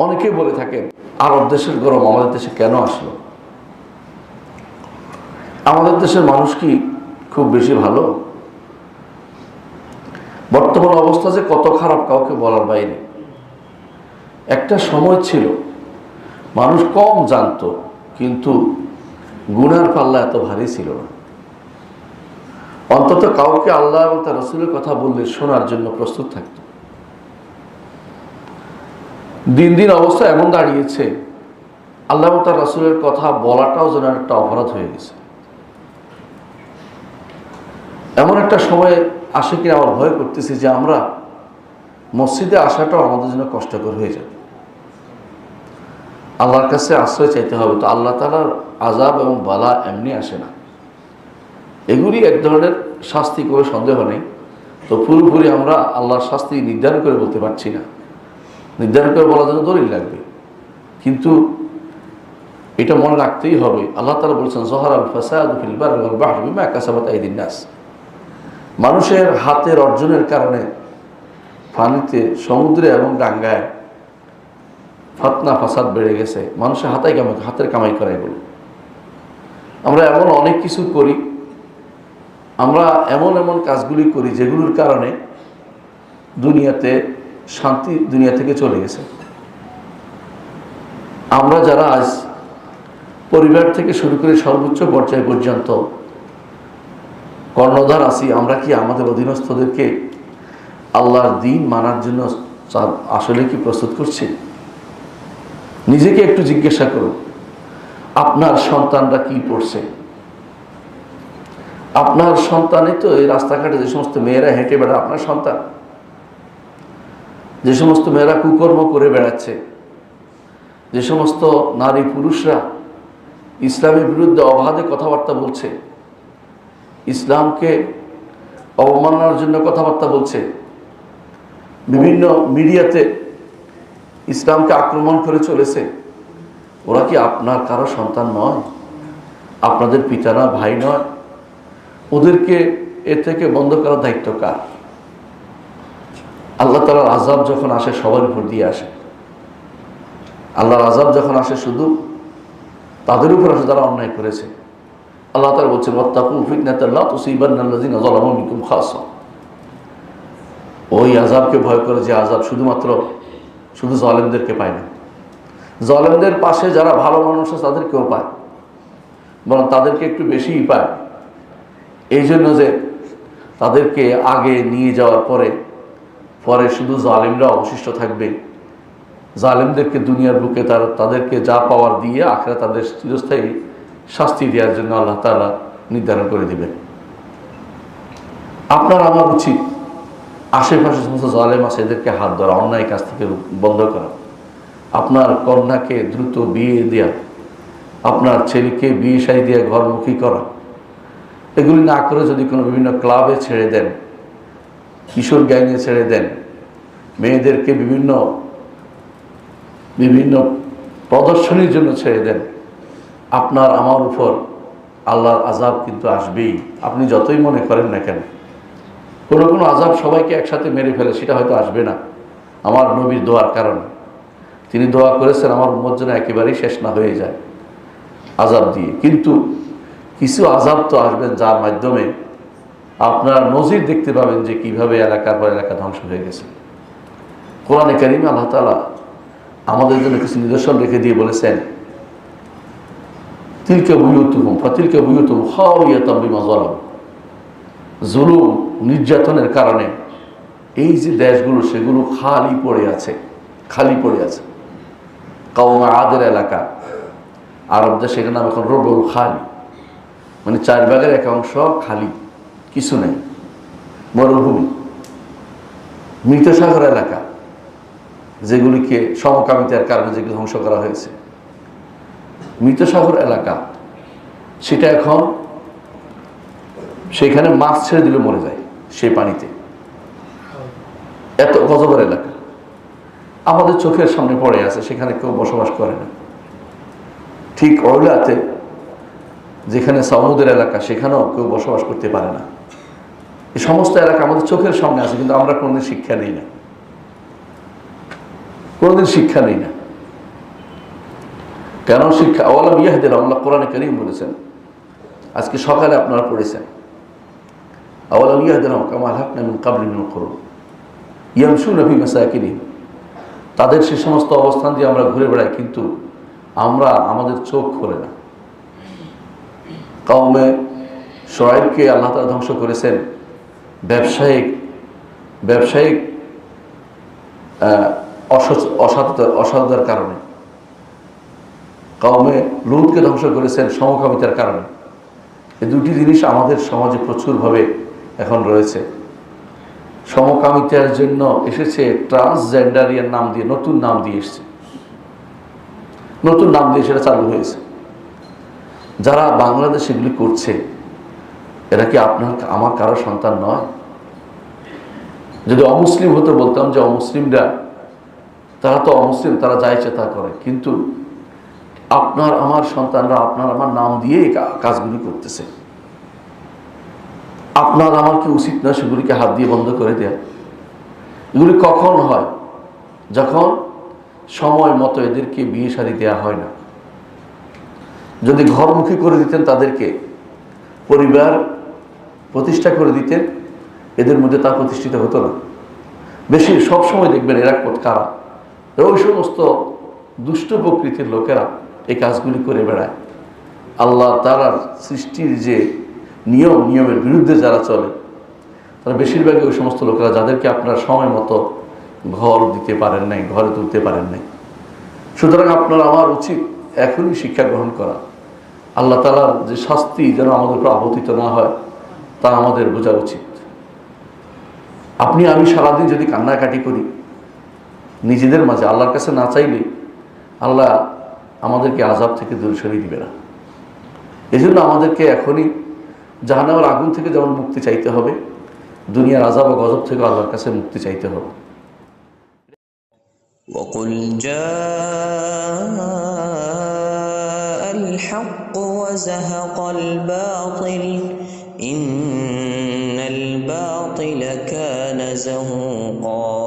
অনেকেই বলে থাকেন আরব দেশের গরম আমাদের দেশে কেন আসলো? আমাদের দেশের মানুষ কি খুব বেশি ভালো? বর্তমান অবস্থা যে কত খারাপ কাউকে বলার বাইরে। একটা সময় ছিল মানুষ কম জানতো, কিন্তু গুনার পাল্লা এত ভারী ছিল না। অন্তত কাউকে আল্লাহ এবং তার রাসূলের কথা বললে শোনার জন্য প্রস্তুত থাকত। দিন দিন অবস্থা এমন দাঁড়িয়েছে, আল্লাহ এবং তার রাসূলের কথা বলাটাও যেন একটা অপরাধ হয়ে গেছে। এমন একটা সময় আসে কিনা আমার ভয় করতেছি যে আমরা মসজিদে আসাটাও আমাদের জন্য কষ্টকর হয়ে যাবে। আল্লাহর কাছে আশ্রয় চাইতে হবে। তো আল্লাহ তাআলার আযাব এবং বালা এমনি আসে না, এগুলি এক ধরনের শাস্তি, করে সন্দেহ নেই। তো পুরোপুরি আমরা আল্লাহর শাস্তি নির্ধারণ করে বলতে পারছি না, নির্ধারণ করে বলার জন্য দলিল লাগবে। কিন্তু এটা মনে রাখতেই হবে, আল্লাহ তাআলা বলছেন যহারাল ফাসাদু ফিল বাররি ওয়াল বাহরি বিমা কাসাবাত আইদিন নাস। মানুষের হাতের অর্জনের কারণে পানিতে, সমুদ্রে এবং ডাঙ্গায় ফতনা ফাসাদ বেড়ে গেছে। মানুষের হাতের কামাই করে এগুলো। আমরা এমন অনেক কিছু করি, আমরা এমন এমন কাজগুলি করি যেগুলোর কারণে দুনিয়াতে শান্তি দুনিয়া থেকে চলে গেছে। আমরা যারা আজ পরিবার থেকে শুরু করে সর্বোচ্চ পর্যায় পর্যন্ত কর্ণধার আছি, আমরা কি আমাদের অধীনস্থদেরকে আল্লাহর দ্বীন মানার জন্য আসলে কি প্রস্তুত করছি? নিজেকে একটু জিজ্ঞাসা করুন, আপনার সন্তানরা কি পড়ছে? আপনার সন্তানই তো এই রাস্তাঘাটে যে সমস্ত মেয়েরা হেঁটে বেড়ায় আপনার সন্তান। যে সমস্ত মেয়েরা কুকর্ম করে বেড়াচ্ছে, যে সমস্ত নারী পুরুষরা ইসলামের বিরুদ্ধে অবাধে কথাবার্তা বলছে, ইসলামকে অবমাননার জন্য কথাবার্তা বলছে, বিভিন্ন মিডিয়াতে ইসলামকে আক্রমণ করে চলেছে, ওরা কি আপনার কারো সন্তান নয়? আপনাদের পিতা না, ভাই নয়? ওদেরকে এ থেকে বন্ধ করার দায়িত্ব কার? আল্লাহ তাআলার আযাব যখন আসে সবার উপর দিয়ে আসে। আল্লাহর আযাব যখন আসে শুধু তাদের উপর আসে যারা অন্যায় করেছে। আল্লাহ তাআলা বলছেন ওয়াত্তাকু ফিতনাতাল লা তুসিবান্নাল্লাযিনা যালামু মিনকুম খাসসা। ওই আযাবকে ভয় করে যে আযাব শুধু জালেমদেরকে পায় না, জালেমদের পাশে যারা ভালো মানুষ আছে তাদেরকেও পায়, বরং তাদেরকে একটু বেশিই পায়। এই জন্য যে তাদেরকে আগে নিয়ে যাওয়ার পরে শুধু জালেমরা অবশিষ্ট থাকবে। জালেমদেরকে দুনিয়ার বুকে তাদেরকে যা পাওয়ার দিয়ে আখিরাতে তাদের চিরস্থায়ী শাস্তি দেওয়ার জন্য আল্লাহ তাআলা নির্ধারণ করে দিবেন। আপনার আমার উচিত আশেপাশে সমস্ত জালেম আছে এদেরকে হাত ধরা, অন্যায় কাজ থেকে বন্ধ করা, আপনার কন্যাকে দ্রুত বিয়ে দেওয়া, আপনার ছেলেকে বিয়ে শাদী দিয়ে ঘরমুখী করা, এগুলি না করে যদি কোনো বিভিন্ন ক্লাবে ছেড়ে দেন, কিশোর গ্যাংয়ে ছেড়ে দেন, মেয়েদেরকে বিভিন্ন প্রদর্শনীর জন্য ছেড়ে দেন, আপনার আমার উপর আল্লাহর আযাব কিন্তু আসবেই। আপনি যতই মনে করেন না কেন, কোনো আযাব সবাইকে একসাথে মেরে ফেলে সেটা হয়তো আসবে না। আমার নবীর দোয়ার কারণে তিনি দোয়া করেছেন আমার উম্মত যেন একেবারেই শেষ না হয়ে যায় আযাব দিয়ে। কিন্তু কিছু আযাব তো আসবেন যার মাধ্যমে আপনারা নজির দেখতে পাবেন যে কিভাবে এলাকার পর এলাকা ধ্বংস হয়ে গেছে। কোরআনে কারিমে আল্লাহ তাআলা আমাদের জন্য কিছু নিদর্শন রেখে দিয়ে বলেছেন তিলকা বুয়ুতুহুম ফাতিলকা বুয়ুতুহুম খাওয়ায়াতাম বিমা যালামু। জুলুম নির্যাতনের কারণে এই যে দেশগুলো সেগুলো খালি পড়ে আছে। কওমে আদের এলাকা আরব দেশ, সেখানে নাম এখন রবুল খালি, মানে 4 ভাগের 1 অংশ খালি, কিছু নেই, মরুভূমি। মৃত সাগর এলাকা যেগুলিকে সমকামিতার কারণে যেগুলো ধ্বংস করা হয়েছে, মৃত সাগর এলাকা, সেটা এখন সেখানে মাছ ছেড়ে দিলে মরে যায় সেই পানিতে। এত গজবের এলাকা আমাদের চোখের সামনে পড়ে আছে, সেখানে কেউ বসবাস করে না। ঠিক ওইলাতে যেখানে সামুদের এলাকা, সেখানেও কেউ বসবাস করতে পারে না। এই সমস্ত এলাকা আমাদের চোখের সামনে আছে, কিন্তু আমরা কোনোদিন শিক্ষা নেই না। কেন শিক্ষা? আওয়ালাম ইয়াহদিলাহুম, আল্লাহ কোরআনে কারীম বলেছেন, আজকে সকালে আপনারা পড়েছেন, আওয়ালাম ইয়াহদিলাহুম কামা আহলাকনা মিন ক্বাবলিহিম মিনাল কুরুন ইয়ামশুনা ফি মাসাকিনিহিম, তাদের সে সমস্ত অবস্থান দিয়ে আমরা ঘুরে বেড়াই, কিন্তু আমরা আমাদের চোখ খোলে না। কওমে শুআয়বকে আল্লাহ তাআলা ধ্বংস করেছেন ব্যবসায়িক অসততার কারণে। কওমে লূতকে ধ্বংস করেছেন সমকামিতার কারণে। এই দুটি জিনিস আমাদের সমাজে প্রচুরভাবে এখন রয়েছে। সমকামিতার জন্য এসেছে ট্রান্সজেন্ডারিয়ার নাম দিয়ে, নতুন নাম দিয়ে এসছে, নতুন নাম দিয়ে সেটা চালু হয়েছে। যারা বাংলাদেশ এগুলি করছে, এরা কি আপনার আমার কারো সন্তান নয়? যদি অমুসলিম হতো বলতাম যে অমুসলিমরা, তারা তো অমুসলিম, তারা যা ইচ্ছে তা করে, কিন্তু আপনার আমার সন্তানরা আপনার আমার নাম দিয়ে কাজগুলি করতেছে। আপনার আমার কি উচিত নয় সেগুলিকে হাত দিয়ে বন্ধ করে দেয়া? এগুলি কখন হয়? যখন সময় মতো এদেরকে বিয়ে শাদী দেওয়া হয় না। যদি ঘরমুখী করে দিতেন, তাদেরকে পরিবার প্রতিষ্ঠা করে দিতেন, এদের মধ্যে তা প্রতিষ্ঠিত হতো না। বেশি সবসময় দেখবেন এরা কারা? ওই সমস্ত দুষ্ট প্রকৃতির লোকেরা এই কাজগুলি করে বেড়ায়। আল্লাহ তাআলার সৃষ্টির যে নিয়মের বিরুদ্ধে যারা চলে, তারা বেশিরভাগই ওই সমস্ত লোকেরা যাদেরকে আপনারা সময় মতো ঘর দিতে পারেন নাই, ঘরে তুলতে পারেন নাই। সুতরাং আপনার আমার উচিত এখনই শিক্ষা গ্রহণ করা। আল্লাহ তাআলার যে শাস্তি যেন আমাদের উপর আপতিত না হয়, তা আমাদের বোঝা উচিত। আপনি আমি সারাদিন যদি কান্নাকাটি করি নিজেদের মাঝে, আল্লাহর কাছে না চাইলে আল্লাহ আমাদেরকে আযাব থেকে দূরে সরিয়ে দিবে না। এই জন্য আমাদেরকে এখনই জাহান্নামের আগুন থেকে যেমন মুক্তি চাইতে হবে, দুনিয়ার আযাব ও গজব থেকে আল্লাহর কাছে মুক্তি চাইতে হবে। وقل جاء الحق وزهق الباطل إن الباطل كان زهوقا